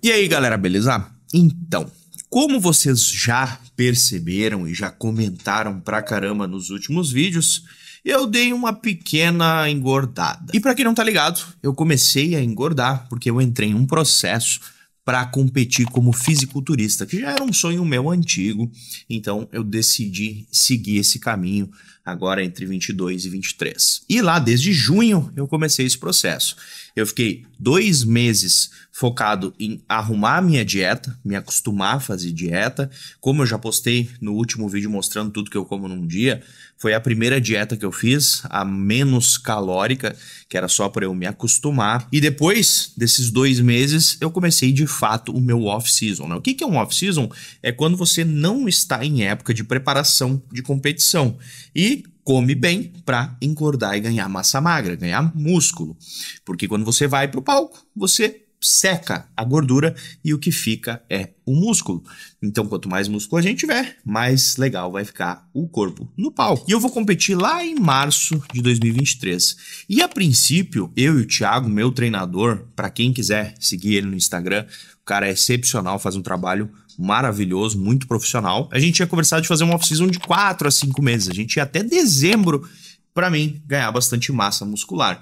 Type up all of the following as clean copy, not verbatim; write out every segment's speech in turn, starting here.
E aí, galera, beleza? Então, como vocês já perceberam e já comentaram pra caramba nos últimos vídeos, eu dei uma pequena engordada. E pra quem não tá ligado, eu comecei a engordar porque eu entrei em um processo para competir como fisiculturista, que já era um sonho meu antigo, então eu decidi seguir esse caminho agora entre 22 e 23. E lá, desde junho, eu comecei esse processo. Eu fiquei 2 meses focado em arrumar a minha dieta, me acostumar a fazer dieta. Como eu já postei no último vídeo mostrando tudo que eu como num dia, foi a primeira dieta que eu fiz, a menos calórica, que era só para eu me acostumar. E depois desses 2 meses, eu comecei de fato o meu off-season, né? O que é um off-season? É quando você não está em época de preparação de competição e come bem para engordar e ganhar massa magra, ganhar músculo. Porque quando você vai para o palco, você seca a gordura e o que fica é o músculo. Então, quanto mais músculo a gente tiver, mais legal vai ficar o corpo no palco. E eu vou competir lá em março de 2023. E a princípio, eu e o Thiago, meu treinador, para quem quiser seguir ele no Instagram, o cara é excepcional, faz um trabalho maravilhoso, muito profissional. A gente tinha conversado de fazer uma off-season de 4 a 5 meses. A gente ia até dezembro para mim ganhar bastante massa muscular.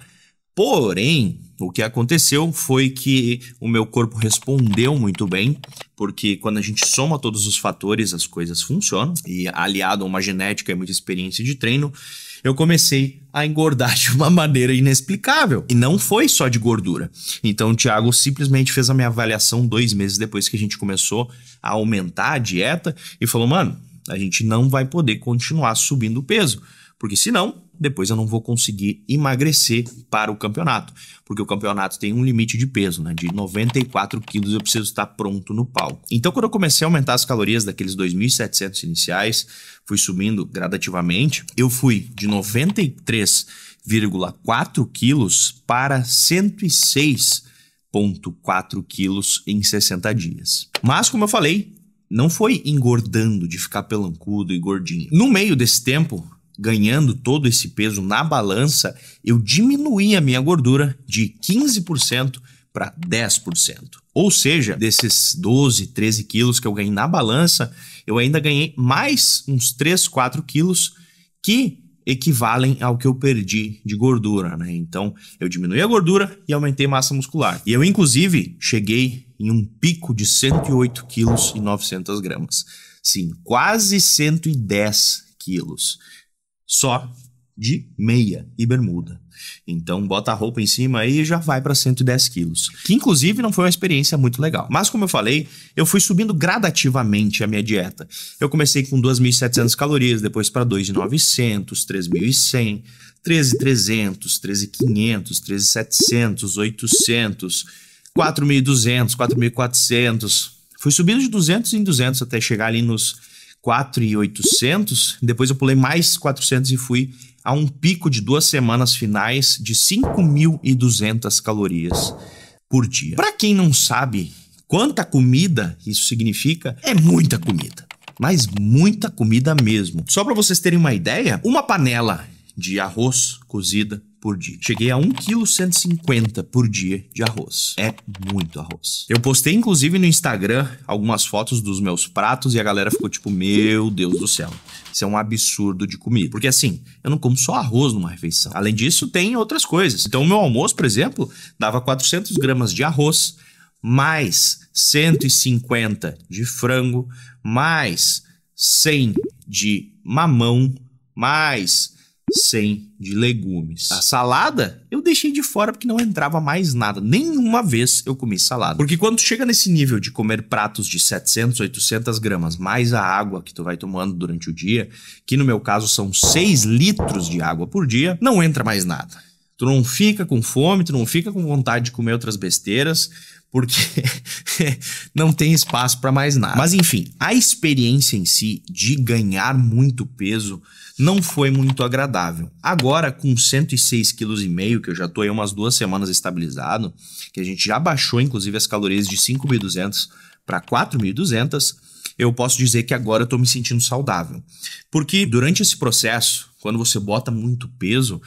Porém, o que aconteceu foi que o meu corpo respondeu muito bem, porque quando a gente soma todos os fatores, as coisas funcionam, e aliado a uma genética e muita experiência de treino, eu comecei a engordar de uma maneira inexplicável. E não foi só de gordura. Então o Thiago simplesmente fez a minha avaliação 2 meses depois que a gente começou a aumentar a dieta e falou, mano, a gente não vai poder continuar subindo o peso, porque senão depois eu não vou conseguir emagrecer para o campeonato, porque o campeonato tem um limite de peso, né? De 94 quilos eu preciso estar pronto no palco. Então, quando eu comecei a aumentar as calorias daqueles 2.700 iniciais, fui subindo gradativamente, eu fui de 93,4 quilos para 106,4 quilos em 60 dias. Mas, como eu falei, não foi engordando de ficar pelancudo e gordinho. No meio desse tempo, ganhando todo esse peso na balança, eu diminuí a minha gordura de 15% para 10%. Ou seja, desses 12, 13 quilos que eu ganhei na balança, eu ainda ganhei mais uns 3, 4 quilos que equivalem ao que eu perdi de gordura, né? Então, eu diminui a gordura e aumentei massa muscular. E eu, inclusive, cheguei em um pico de 108 quilos e 900 gramas. Sim, quase 110 quilos. Só de meia e bermuda. Então bota a roupa em cima aí e já vai para 110 quilos. Que inclusive não foi uma experiência muito legal. Mas como eu falei, eu fui subindo gradativamente a minha dieta. Eu comecei com 2.700 calorias, depois para 2.900, 3.100, 13.300, 13.500, 13.700, 800, 4.200, 4.400. Fui subindo de 200 em 200 até chegar ali nos 4.800, depois eu pulei mais 400 e fui a um pico de 2 semanas finais de 5.200 calorias por dia. Para quem não sabe quanta comida isso significa, é muita comida, mas muita comida mesmo. Só para vocês terem uma ideia, uma panela de arroz cozida por dia. Cheguei a 1,150 kg por dia de arroz. É muito arroz. Eu postei, inclusive, no Instagram algumas fotos dos meus pratos e a galera ficou tipo, meu Deus do céu, isso é um absurdo de comida. Porque assim, eu não como só arroz numa refeição. Além disso, tem outras coisas. Então, o meu almoço, por exemplo, dava 400 gramas de arroz, mais 150 de frango, mais 100 de mamão, mais 100 de legumes. A salada eu deixei de fora porque não entrava mais nada. Nenhuma vez eu comi salada. Porque quando tu chega nesse nível de comer pratos de 700, 800 gramas, mais a água que tu vai tomando durante o dia, que no meu caso são 6 litros de água por dia, não entra mais nada. Tu não fica com fome, tu não fica com vontade de comer outras besteiras, porque não tem espaço para mais nada. Mas enfim, a experiência em si de ganhar muito peso não foi muito agradável. Agora, com 106,5 kg, que eu já tô aí umas 2 semanas estabilizado, que a gente já baixou inclusive as calorias de 5.200 para 4.200, eu posso dizer que agora eu tô me sentindo saudável. Porque durante esse processo, quando você bota muito peso,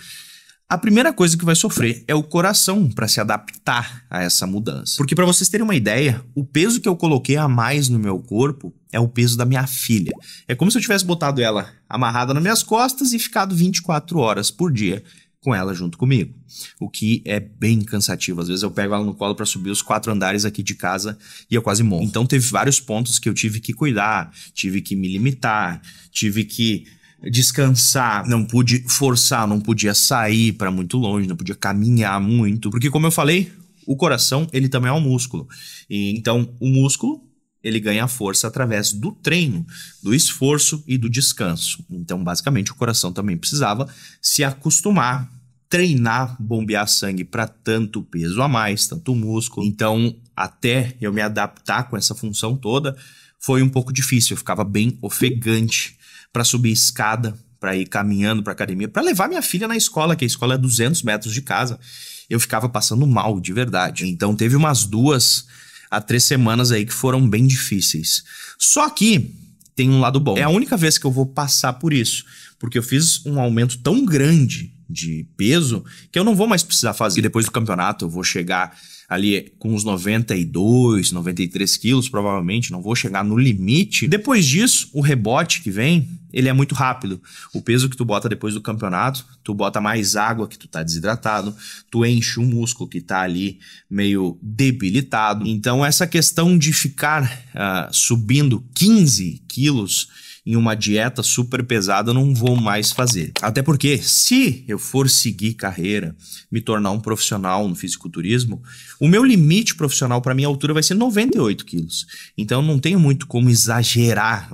A primeira coisa que vai sofrer é o coração para se adaptar a essa mudança. Porque para vocês terem uma ideia, o peso que eu coloquei a mais no meu corpo é o peso da minha filha. É como se eu tivesse botado ela amarrada nas minhas costas e ficado 24 horas por dia com ela junto comigo. O que é bem cansativo. Às vezes eu pego ela no colo para subir os 4 andares aqui de casa e eu quase morro. Então teve vários pontos que eu tive que cuidar, tive que me limitar, tive que descansar, não pude forçar, não podia sair para muito longe, não podia caminhar muito, porque como eu falei, o coração ele também é um músculo. E então o músculo ele ganha força através do treino, do esforço e do descanso. Então basicamente o coração também precisava se acostumar, treinar, bombear sangue para tanto peso a mais, tanto músculo. Então até eu me adaptar com essa função toda foi um pouco difícil, eu ficava bem ofegante para subir escada, para ir caminhando para academia, para levar minha filha na escola, que a escola é 200 metros de casa. Eu ficava passando mal, de verdade. Então teve umas 2 a 3 semanas aí que foram bem difíceis. Só que tem um lado bom. É a única vez que eu vou passar por isso, porque eu fiz um aumento tão grande de peso que eu não vou mais precisar fazer. E depois do campeonato eu vou chegar ali com uns 92, 93 quilos, provavelmente, não vou chegar no limite. Depois disso, o rebote que vem, ele é muito rápido. O peso que tu bota depois do campeonato, tu bota mais água que tu tá desidratado, tu enche o músculo que tá ali meio debilitado. Então essa questão de ficar subindo 15 quilos em uma dieta super pesada, eu não vou mais fazer. Até porque, se eu for seguir carreira, me tornar um profissional no fisiculturismo, o meu limite profissional para minha altura vai ser 98 quilos. Então, eu não tenho muito como exagerar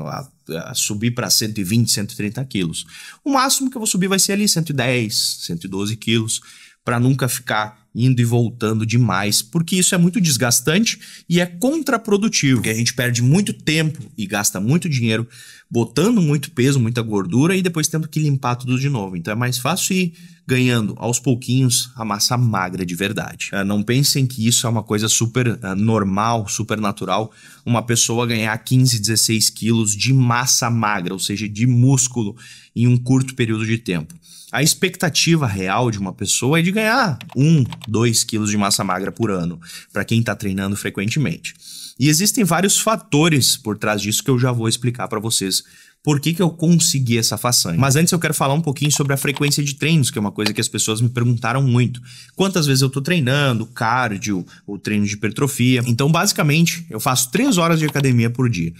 a subir para 120, 130 quilos. O máximo que eu vou subir vai ser ali 110, 112 quilos, para nunca ficar indo e voltando demais, porque isso é muito desgastante e é contraprodutivo, porque a gente perde muito tempo e gasta muito dinheiro botando muito peso, muita gordura e depois tendo que limpar tudo de novo. Então é mais fácil ir ganhando aos pouquinhos a massa magra de verdade. Não pensem que isso é uma coisa super normal, super natural, uma pessoa ganhar 15, 16 quilos de massa magra, ou seja, de músculo em um curto período de tempo. A expectativa real de uma pessoa é de ganhar 1, 2 quilos de massa magra por ano, para quem está treinando frequentemente. E existem vários fatores por trás disso que eu já vou explicar para vocês por que eu consegui essa façanha. Mas antes eu quero falar um pouquinho sobre a frequência de treinos, que é uma coisa que as pessoas me perguntaram muito. Quantas vezes eu tô treinando, cardio, ou treino de hipertrofia. Então basicamente eu faço 3 horas de academia por dia.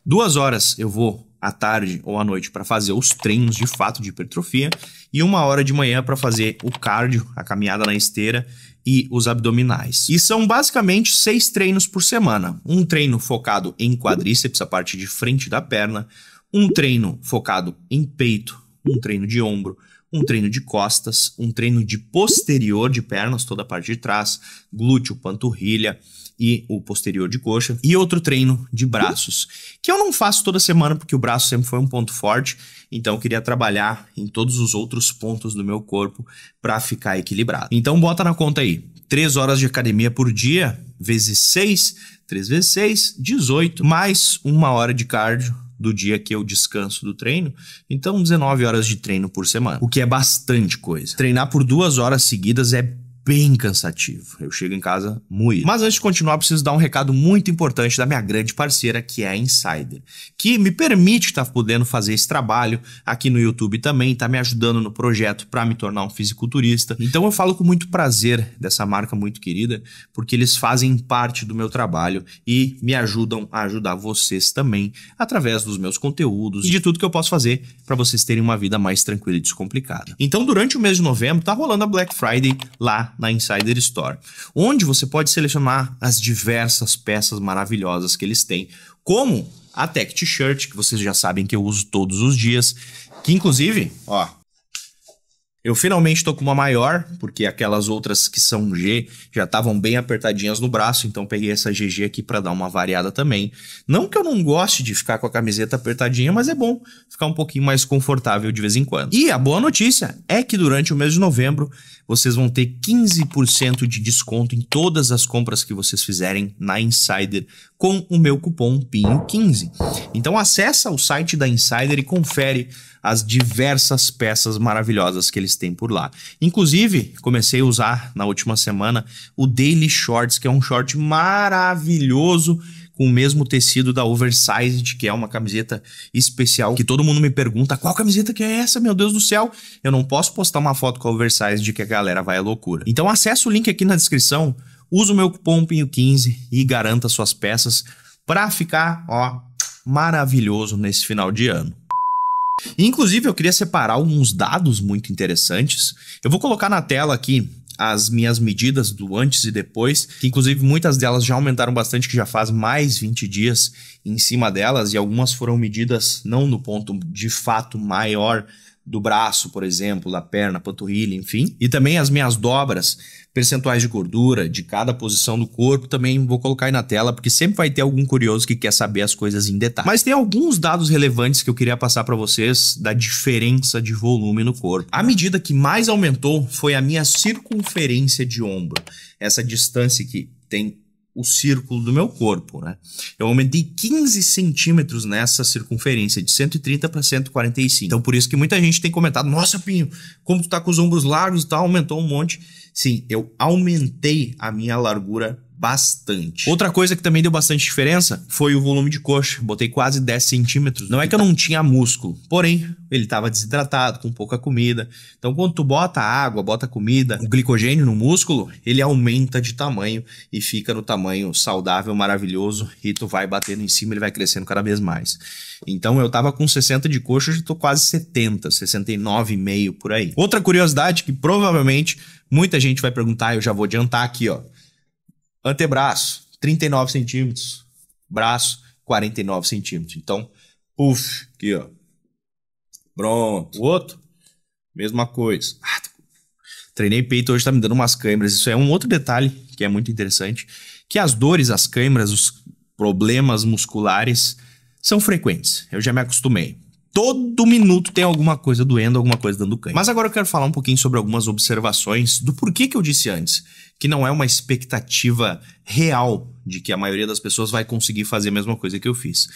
2 horas eu vou à tarde ou à noite para fazer os treinos de fato de hipertrofia e 1 hora de manhã para fazer o cardio, a caminhada na esteira e os abdominais. E são basicamente 6 treinos por semana. Um treino focado em quadríceps, a parte de frente da perna, um treino focado em peito, um treino de ombro, um treino de costas, um treino de posterior de pernas, toda a parte de trás, glúteo, panturrilha e o posterior de coxa, e outro treino de braços, que eu não faço toda semana porque o braço sempre foi um ponto forte, então eu queria trabalhar em todos os outros pontos do meu corpo para ficar equilibrado. Então bota na conta aí, 3 horas de academia por dia, vezes 6, 3 vezes 6, 18, mais 1 hora de cardio do dia que eu descanso do treino, então 19 horas de treino por semana, o que é bastante coisa. Treinar por 2 horas seguidas é bem cansativo. Eu chego em casa moído. Mas antes de continuar, preciso dar um recado muito importante da minha grande parceira, que é a Insider, que me permite estar podendo fazer esse trabalho aqui no YouTube também, tá me ajudando no projeto para me tornar um fisiculturista. Então eu falo com muito prazer dessa marca muito querida, porque eles fazem parte do meu trabalho e me ajudam a ajudar vocês também através dos meus conteúdos e de tudo que eu posso fazer para vocês terem uma vida mais tranquila e descomplicada. Então durante o mês de novembro tá rolando a Black Friday lá na Insider Store, onde você pode selecionar as diversas peças maravilhosas que eles têm, como a Tech T-Shirt, que vocês já sabem que eu uso todos os dias, que inclusive, ó, eu finalmente tô com uma maior, porque aquelas outras que são G já estavam bem apertadinhas no braço, então peguei essa GG aqui para dar uma variada também. Não que eu não goste de ficar com a camiseta apertadinha, mas é bom ficar um pouquinho mais confortável de vez em quando. E a boa notícia é que durante o mês de novembro vocês vão ter 15% de desconto em todas as compras que vocês fizerem na Insider com o meu cupom PINHO15. Então acessa o site da Insider e confere as diversas peças maravilhosas que eles vocês têm por lá. Inclusive, comecei a usar na última semana o Daily Shorts, que é um short maravilhoso, com o mesmo tecido da Oversized, que é uma camiseta especial, que todo mundo me pergunta, qual camiseta que é essa, meu Deus do céu? Eu não posso postar uma foto com a Oversized que a galera vai à loucura. Então acessa o link aqui na descrição, usa o meu cupom PINHO15 e garanta suas peças para ficar, ó, maravilhoso nesse final de ano. Inclusive, eu queria separar alguns dados muito interessantes. Eu vou colocar na tela aqui as minhas medidas do antes e depois, que inclusive muitas delas já aumentaram bastante, que já faz mais 20 dias em cima delas, e algumas foram medidas não no ponto de fato maior do braço, por exemplo, da perna, panturrilha, enfim. E também as minhas dobras, percentuais de gordura de cada posição do corpo, também vou colocar aí na tela, porque sempre vai ter algum curioso que quer saber as coisas em detalhe. Mas tem alguns dados relevantes que eu queria passar para vocês da diferença de volume no corpo. A medida que mais aumentou foi a minha circunferência de ombro, essa distância que tem o círculo do meu corpo, né? Eu aumentei 15 centímetros nessa circunferência, de 130 para 145. Então, por isso que muita gente tem comentado, nossa, Pinho, como tu tá com os ombros largos e tal, aumentou um monte. Sim, eu aumentei a minha largura bastante. Outra coisa que também deu bastante diferença foi o volume de coxa. Botei quase 10 centímetros. Não é que eu não tinha músculo, porém, ele estava desidratado, com pouca comida. Então, quando tu bota água, bota comida, o glicogênio no músculo, ele aumenta de tamanho e fica no tamanho saudável, maravilhoso, e tu vai batendo em cima, ele vai crescendo cada vez mais. Então, eu tava com 60 de coxa, já tô quase 70, 69,5 por aí. Outra curiosidade que provavelmente muita gente vai perguntar, eu já vou adiantar aqui, ó. Antebraço, 39 centímetros. Braço, 49 centímetros. Então, aqui, ó. Pronto. O outro, mesma coisa. Treinei peito, hoje tá me dando umas câimbras. Isso é um outro detalhe que é muito interessante, que as dores, as câimbras, os problemas musculares são frequentes. Eu já me acostumei. Todo minuto tem alguma coisa doendo, alguma coisa dando cãibra. Mas agora eu quero falar um pouquinho sobre algumas observações do porquê que eu disse antes, que não é uma expectativa real de que a maioria das pessoas vai conseguir fazer a mesma coisa que eu fiz.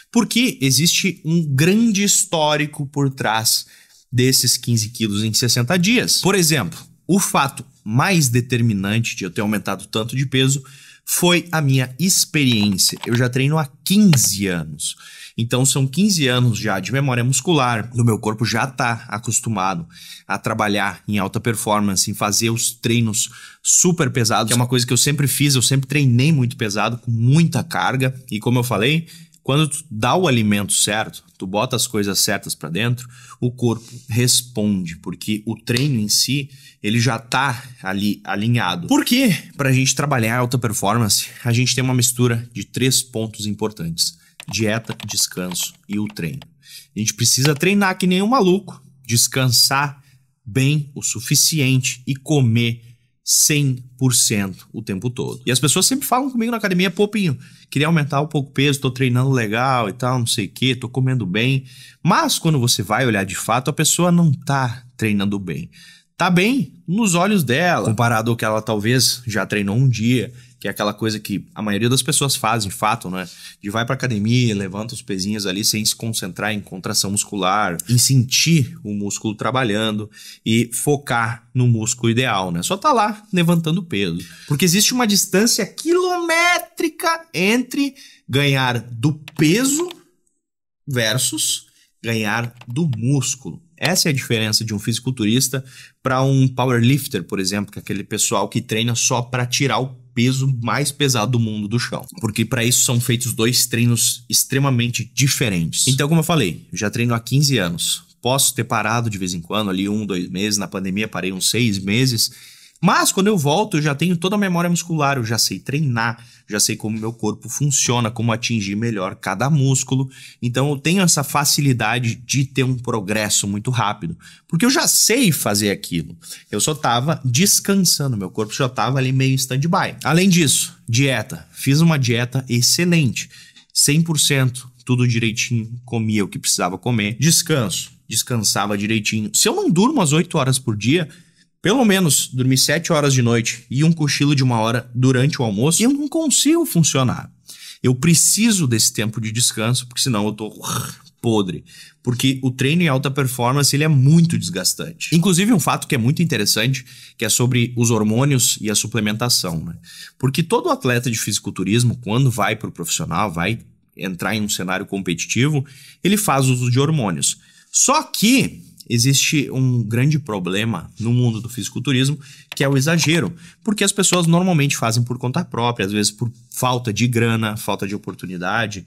Porque existe um grande histórico por trás desses 15 quilos em 60 dias. Por exemplo, o fato mais determinante de eu ter aumentado tanto de peso foi a minha experiência. Eu já treino há 15 anos. Então são 15 anos já de memória muscular, o meu corpo já está acostumado a trabalhar em alta performance, em fazer os treinos super pesados, que é uma coisa que eu sempre fiz, eu sempre treinei muito pesado, com muita carga, e como eu falei, quando tu dá o alimento certo, tu bota as coisas certas para dentro, o corpo responde, porque o treino em si, ele já tá ali alinhado. Porque pra gente trabalhar alta performance, a gente tem uma mistura de 3 pontos importantes: dieta, descanso e o treino. A gente precisa treinar que nem um maluco, descansar bem o suficiente e comer 100% o tempo todo. E as pessoas sempre falam comigo na academia, pô, Pinho, queria aumentar um pouco o peso, tô treinando legal e tal, não sei o que, tô comendo bem. Mas quando você vai olhar de fato, a pessoa não tá treinando bem. Tá bem nos olhos dela, comparado ao que ela talvez já treinou um dia, que é aquela coisa que a maioria das pessoas faz, de fato, né? De vai pra academia, levanta os pezinhos ali sem se concentrar em contração muscular, em sentir o músculo trabalhando e focar no músculo ideal, né? Só tá lá levantando peso. Porque existe uma distância quilométrica entre ganhar do peso versus ganhar do músculo. Essa é a diferença de um fisiculturista para um powerlifter, por exemplo, que é aquele pessoal que treina só para tirar o peso mais pesado do mundo do chão. Porque para isso são feitos 2 treinos extremamente diferentes. Então, como eu falei, já treino há 15 anos. Posso ter parado de vez em quando, ali 1, 2 meses. Na pandemia parei uns 6 meses. Mas quando eu volto, eu já tenho toda a memória muscular, eu já sei treinar, já sei como meu corpo funciona, como atingir melhor cada músculo. Então eu tenho essa facilidade de ter um progresso muito rápido, porque eu já sei fazer aquilo. Eu só estava descansando, meu corpo já estava ali meio stand-by. Além disso, dieta. Fiz uma dieta excelente, 100%, tudo direitinho, comia o que precisava comer. Descanso, descansava direitinho. Se eu não durmo as 8 horas por dia, pelo menos dormir 7 horas de noite e um cochilo de 1 hora durante o almoço, eu não consigo funcionar. Eu preciso desse tempo de descanso, porque senão eu tô podre, porque o treino em alta performance ele é muito desgastante. Inclusive um fato que é muito interessante, que é sobre os hormônios e a suplementação, né? Porque todo atleta de fisiculturismo, quando vai para o profissional, vai entrar em um cenário competitivo, ele faz uso de hormônios. Só que existe um grande problema no mundo do fisiculturismo, que é o exagero, porque as pessoas normalmente fazem por conta própria, às vezes por falta de grana, falta de oportunidade,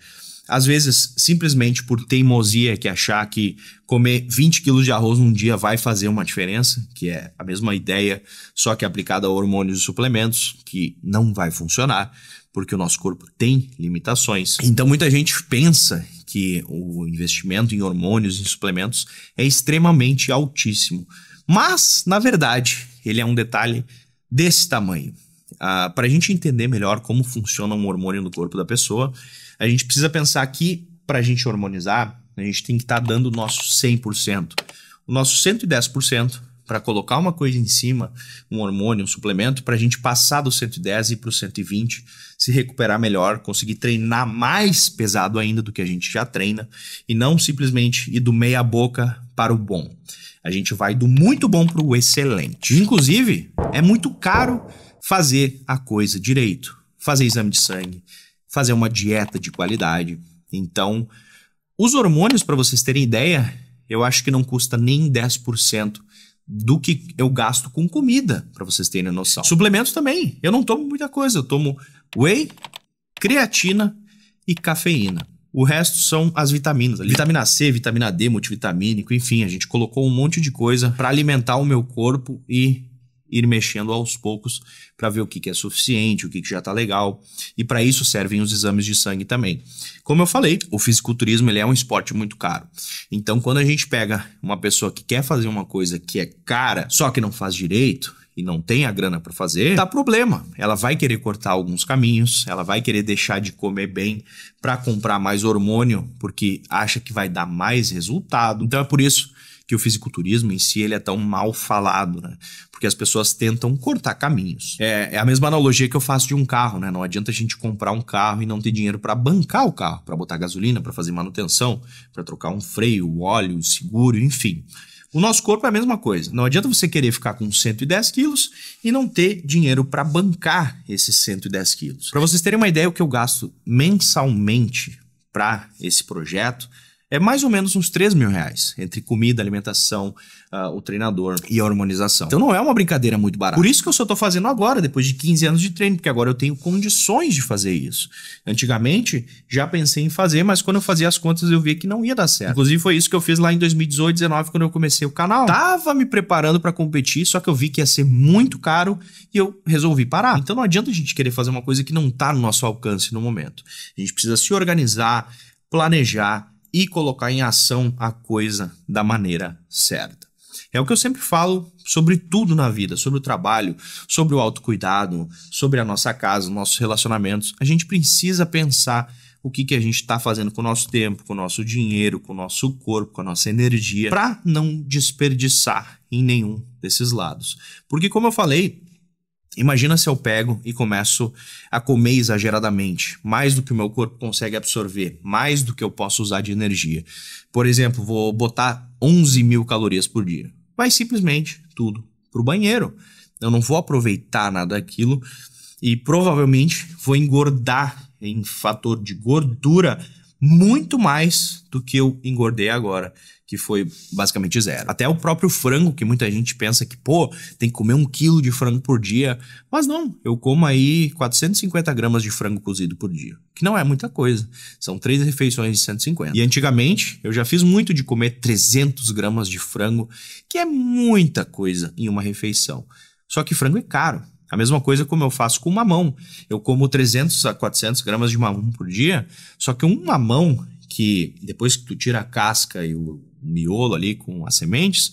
às vezes simplesmente por teimosia, que achar que comer 20 quilos de arroz num dia vai fazer uma diferença, que é a mesma ideia, só que aplicada a hormônios e suplementos, que não vai funcionar, porque o nosso corpo tem limitações. Então muita gente pensa que o investimento em hormônios e suplementos é extremamente altíssimo. Mas, na verdade, ele é um detalhe desse tamanho. Para a gente entender melhor como funciona um hormônio no corpo da pessoa, a gente precisa pensar que, para a gente hormonizar, a gente tem que estar dando o nosso 100%. O nosso 110% para colocar uma coisa em cima, um hormônio, um suplemento, para a gente passar do 110 e ir para o 120, se recuperar melhor, conseguir treinar mais pesado ainda do que a gente já treina e não simplesmente ir do meia boca para o bom. A gente vai do muito bom para o excelente. Inclusive, é muito caro fazer a coisa direito, fazer exame de sangue, fazer uma dieta de qualidade. Então, os hormônios, para vocês terem ideia, eu acho que não custa nem 10% do que eu gasto com comida, para vocês terem noção. Suplementos também. Eu não tomo muita coisa. Eu tomo whey, creatina e cafeína. O resto são as vitaminas. Vitamina C, vitamina D, multivitamínico, enfim, a gente colocou um monte de coisa para alimentar o meu corpo e ir mexendo aos poucos para ver o que é suficiente, o que já está legal. E para isso servem os exames de sangue também. Como eu falei, o fisiculturismo ele é um esporte muito caro. Então, quando a gente pega uma pessoa que quer fazer uma coisa que é cara, só que não faz direito e não tem a grana para fazer, dá problema. Ela vai querer cortar alguns caminhos, ela vai querer deixar de comer bem para comprar mais hormônio, porque acha que vai dar mais resultado. Então é por isso que o fisiculturismo em si ele é tão mal falado, né? Porque as pessoas tentam cortar caminhos. É a mesma analogia que eu faço de um carro, né? Não adianta a gente comprar um carro e não ter dinheiro para bancar o carro, para botar gasolina, para fazer manutenção, para trocar um freio, o óleo, o seguro, enfim. O nosso corpo é a mesma coisa. Não adianta você querer ficar com 110 quilos e não ter dinheiro para bancar esses 110 quilos. Para vocês terem uma ideia, o que eu gasto mensalmente para esse projeto é mais ou menos uns 3 mil reais, entre comida, alimentação, o treinador e a hormonização. Então não é uma brincadeira muito barata. Por isso que eu só tô fazendo agora, depois de 15 anos de treino, porque agora eu tenho condições de fazer isso. Antigamente, já pensei em fazer, mas quando eu fazia as contas eu via que não ia dar certo. Inclusive foi isso que eu fiz lá em 2018, 2019, quando eu comecei o canal. Tava me preparando para competir, só que eu vi que ia ser muito caro e eu resolvi parar. Então não adianta a gente querer fazer uma coisa que não tá no nosso alcance no momento. A gente precisa se organizar, planejar e colocar em ação a coisa da maneira certa. É o que eu sempre falo sobre tudo na vida, sobre o trabalho, sobre o autocuidado, sobre a nossa casa, nossos relacionamentos. A gente precisa pensar o que a gente está fazendo com o nosso tempo, com o nosso dinheiro, com o nosso corpo, com a nossa energia, para não desperdiçar em nenhum desses lados. Porque, como eu falei, imagina se eu pego e começo a comer exageradamente, mais do que o meu corpo consegue absorver, mais do que eu posso usar de energia. Por exemplo, vou botar 11 mil calorias por dia. Vai simplesmente tudo pro banheiro. Eu não vou aproveitar nada daquilo e provavelmente vou engordar em fator de gordura muito mais do que eu engordei agora, que foi basicamente zero. Até o próprio frango, que muita gente pensa que, pô, tem que comer 1 quilo de frango por dia. Mas não, eu como aí 450 gramas de frango cozido por dia, que não é muita coisa. São 3 refeições de 150. E antigamente, eu já fiz muito de comer 300 gramas de frango, que é muita coisa em uma refeição. Só que frango é caro. A mesma coisa como eu faço com mamão. Eu como 300 a 400 gramas de mamão por dia, só que um mamão que depois que tu tira a casca e o miolo ali com as sementes,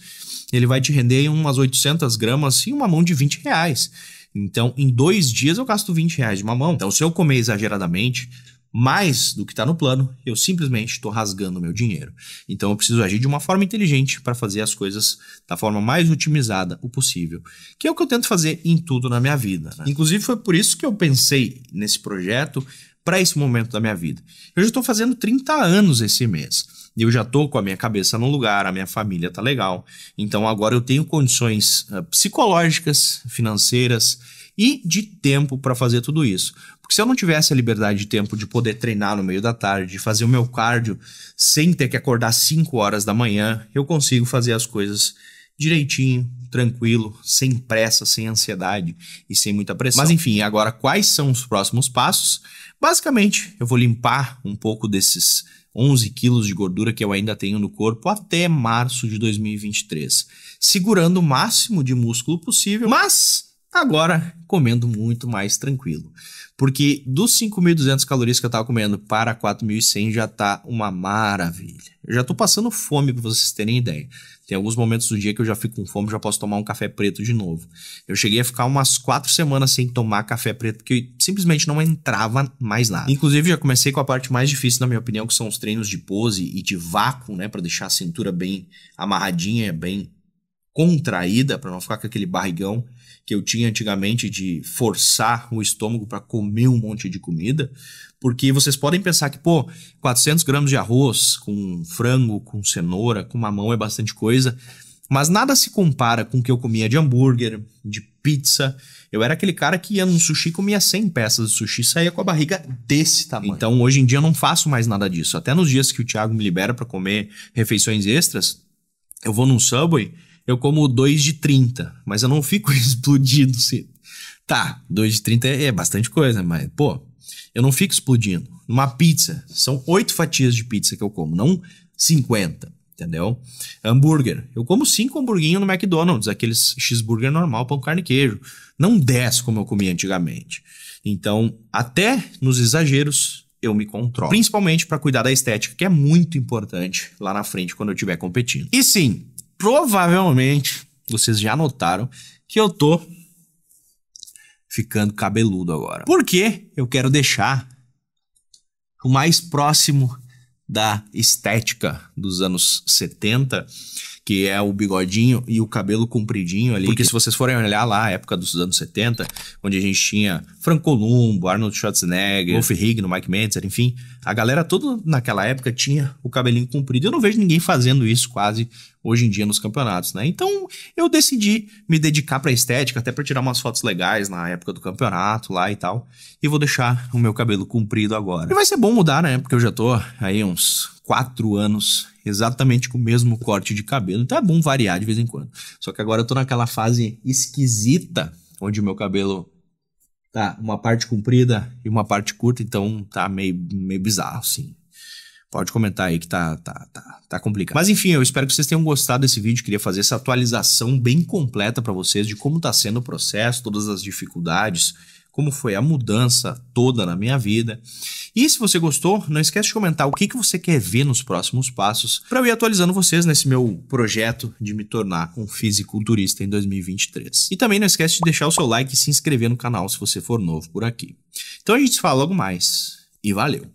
ele vai te render umas 800 gramas e um mamão de 20 reais. Então, em 2 dias eu gasto 20 reais de mamão. Então, se eu comer exageradamente mais do que está no plano, eu simplesmente estou rasgando o meu dinheiro. Então eu preciso agir de uma forma inteligente para fazer as coisas da forma mais otimizada o possível, que é o que eu tento fazer em tudo na minha vida, né? Inclusive foi por isso que eu pensei nesse projeto para esse momento da minha vida. Eu já tô fazendo 30 anos esse mês. Eu já tô com a minha cabeça no lugar, a minha família tá legal. Então agora eu tenho condições psicológicas, financeiras e de tempo para fazer tudo isso. Porque se eu não tivesse a liberdade de tempo de poder treinar no meio da tarde, de fazer o meu cardio sem ter que acordar 5 horas da manhã, eu consigo fazer as coisas direitinho, tranquilo, sem pressa, sem ansiedade e sem muita pressão. Mas enfim, agora quais são os próximos passos? Basicamente, eu vou limpar um pouco desses 11 quilos de gordura que eu ainda tenho no corpo até março de 2023, segurando o máximo de músculo possível, mas agora comendo muito mais tranquilo. Porque dos 5.200 calorias que eu tava comendo para 4.100 já tá uma maravilha. Eu já tô passando fome pra vocês terem ideia. Tem alguns momentos do dia que eu já fico com fome, já posso tomar um café preto de novo. Eu cheguei a ficar umas 4 semanas sem tomar café preto, porque simplesmente não entrava mais nada. Inclusive, já comecei com a parte mais difícil, na minha opinião, que são os treinos de pose e de vácuo, né? Pra deixar a cintura bem amarradinha, bem contraída, pra não ficar com aquele barrigão que eu tinha antigamente de forçar o estômago para comer um monte de comida, porque vocês podem pensar que, 400 gramas de arroz com frango, com cenoura, com mamão é bastante coisa, mas nada se compara com o que eu comia de hambúrguer, de pizza. Eu era aquele cara que ia no sushi e comia 100 peças de sushi e saía com a barriga desse tamanho. Então, hoje em dia eu não faço mais nada disso. Até nos dias que o Thiago me libera para comer refeições extras, eu vou num Subway, eu como 2 de 30, mas eu não fico explodindo. Tá, 2 de 30 é bastante coisa, mas, eu não fico explodindo. Numa pizza, são 8 fatias de pizza que eu como, não 50, entendeu? Hambúrguer, eu como 5 hamburguinhos no McDonald's, aqueles cheeseburger normal, pão, carne e queijo. Não 10 como eu comia antigamente. Então, até nos exageros, eu me controlo. Principalmente para cuidar da estética, que é muito importante lá na frente quando eu estiver competindo. E sim, provavelmente vocês já notaram que eu tô ficando cabeludo agora. Porque eu quero deixar o mais próximo da estética dos anos 70, que é o bigodinho e o cabelo compridinho ali. Porque se vocês forem olhar lá a época dos anos 70, onde a gente tinha Franco Columbo, Arnold Schwarzenegger, Wolf Rigno, Mike Mentzer, enfim, a galera toda naquela época tinha o cabelinho comprido. Eu não vejo ninguém fazendo isso quase hoje em dia nos campeonatos, né? Então eu decidi me dedicar pra estética, até pra tirar umas fotos legais na época do campeonato lá e tal. E vou deixar o meu cabelo comprido agora. E vai ser bom mudar, né? Porque eu já tô aí uns 4 anos exatamente com o mesmo corte de cabelo. Então é bom variar de vez em quando. Só que agora eu tô naquela fase esquisita, onde o meu cabelo tá uma parte comprida e uma parte curta, então tá meio bizarro, assim. Pode comentar aí que tá complicado. Mas enfim, eu espero que vocês tenham gostado desse vídeo. Queria fazer essa atualização bem completa pra vocês de como tá sendo o processo, todas as dificuldades, como foi a mudança toda na minha vida. E se você gostou, não esquece de comentar o que você quer ver nos próximos passos para eu ir atualizando vocês nesse meu projeto de me tornar um fisiculturista em 2023. E também não esquece de deixar o seu like e se inscrever no canal se você for novo por aqui. Então a gente se fala logo mais e valeu!